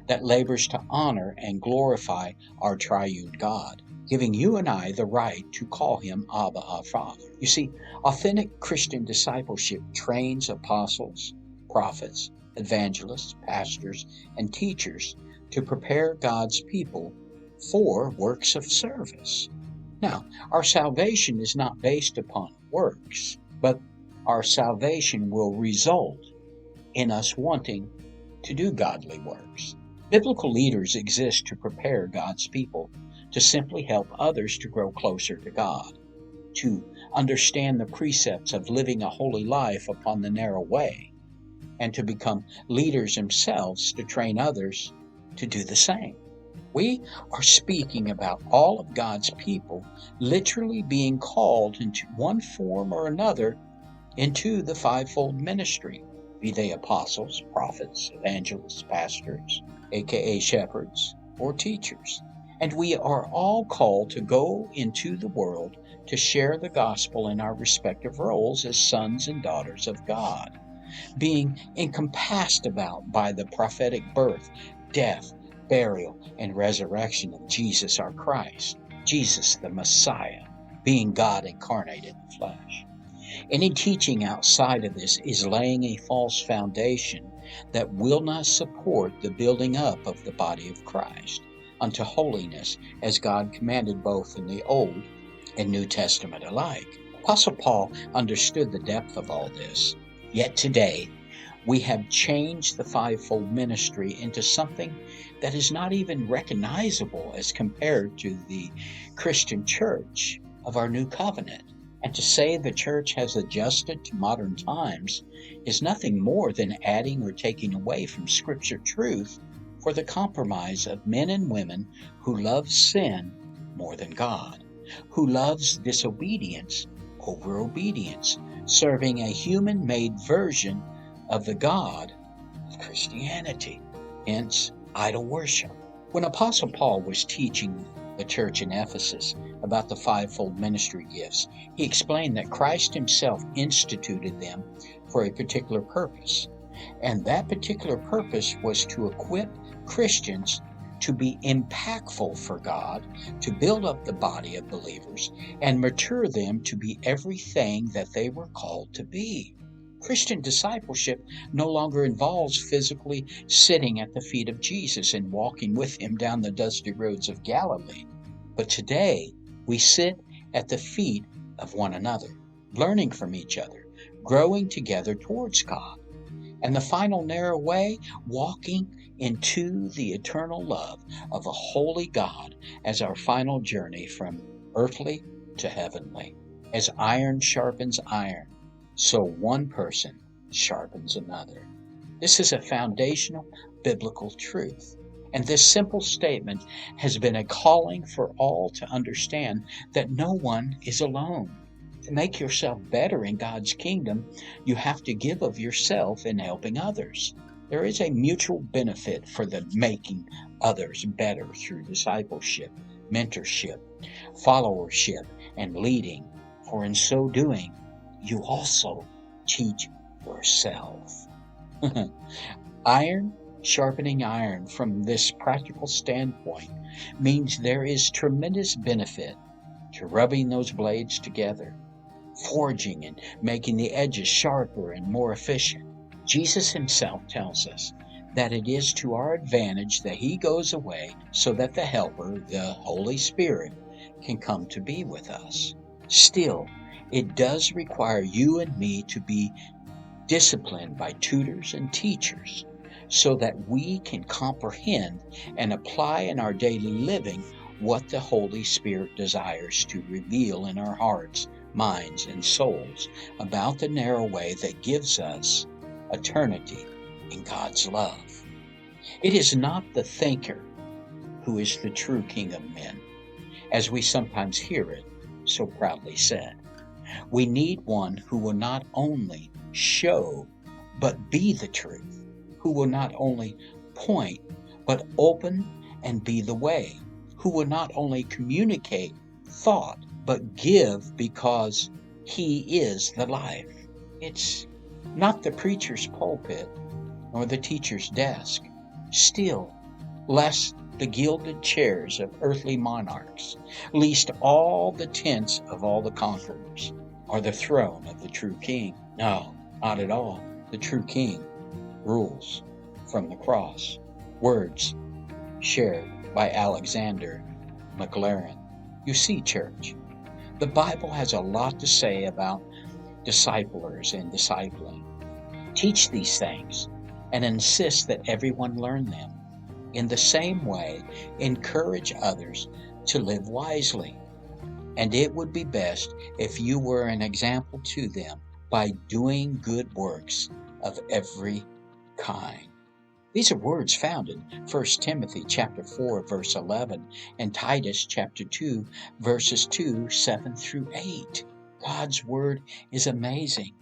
that labors to honor and glorify our triune God, giving you and I the right to call him Abba, our Father. You see, authentic Christian discipleship trains apostles, prophets, evangelists, pastors, and teachers to prepare God's people for works of service. Now, our salvation is not based upon works, but our salvation will result in us wanting to do godly works. Biblical leaders exist to prepare God's people to simply help others to grow closer to God, to understand the precepts of living a holy life upon the narrow way, and to become leaders themselves to train others to do the same. We are speaking about all of God's people literally being called into one form or another into the fivefold ministry, be they apostles, prophets, evangelists, pastors, aka shepherds, or teachers. And we are all called to go into the world to share the gospel in our respective roles as sons and daughters of God, being encompassed about by the prophetic birth, death, burial, and resurrection of Jesus our Christ, Jesus the Messiah, being God incarnate in the flesh. Any teaching outside of this is laying a false foundation that will not support the building up of the body of Christ unto holiness, as God commanded both in the Old and New Testament alike. Apostle Paul understood the depth of all this, yet today we have changed the fivefold ministry into something that is not even recognizable as compared to the Christian church of our new covenant. And to say the church has adjusted to modern times is nothing more than adding or taking away from Scripture truth for the compromise of men and women who love sin more than God, who loves disobedience over obedience, serving a human-made version of the God of Christianity, hence idol worship. When Apostle Paul was teaching the church in Ephesus about the fivefold ministry gifts, he explained that Christ himself instituted them for a particular purpose, and that particular purpose was to equip Christians to be impactful for God, to build up the body of believers, and mature them to be everything that they were called to be. Christian discipleship no longer involves physically sitting at the feet of Jesus and walking with him down the dusty roads of Galilee. But today, we sit at the feet of one another, learning from each other, growing together towards God. And the final narrow way, walking into the eternal love of a holy God as our final journey from earthly to heavenly. As iron sharpens iron, so one person sharpens another. This is a foundational biblical truth. And this simple statement has been a calling for all to understand that no one is alone. To make yourself better in God's kingdom, you have to give of yourself in helping others. There is a mutual benefit for the making others better through discipleship, mentorship, followership, and leading. For in so doing, you also teach yourself. Iron sharpening iron from this practical standpoint means there is tremendous benefit to rubbing those blades together, forging and making the edges sharper and more efficient. Jesus himself tells us that it is to our advantage that he goes away so that the Helper, the Holy Spirit, can come to be with us. Still, it does require you and me to be disciplined by tutors and teachers so that we can comprehend and apply in our daily living what the Holy Spirit desires to reveal in our hearts, minds, and souls about the narrow way that gives us eternity in God's love. It is not the thinker who is the true King of men, as we sometimes hear it so proudly said. We need one who will not only show, but be the truth, who will not only point, but open and be the way, who will not only communicate thought, but give because he is the life. It's not the preacher's pulpit nor the teacher's desk. Still, lest the gilded chairs of earthly monarchs, least all the tents of all the conquerors, or the throne of the true king. No, not at all. The true king rules from the cross. Words shared by Alexander McLaren. You see, church, the Bible has a lot to say about disciplers and discipling. Teach these things and insist that everyone learn them. In the same way, encourage others to live wisely. And it would be best if you were an example to them by doing good works of every kind. These are words found in 1 Timothy chapter 4, verse 11, and Titus chapter 2, verses 2, 7 through 8. God's word is amazing.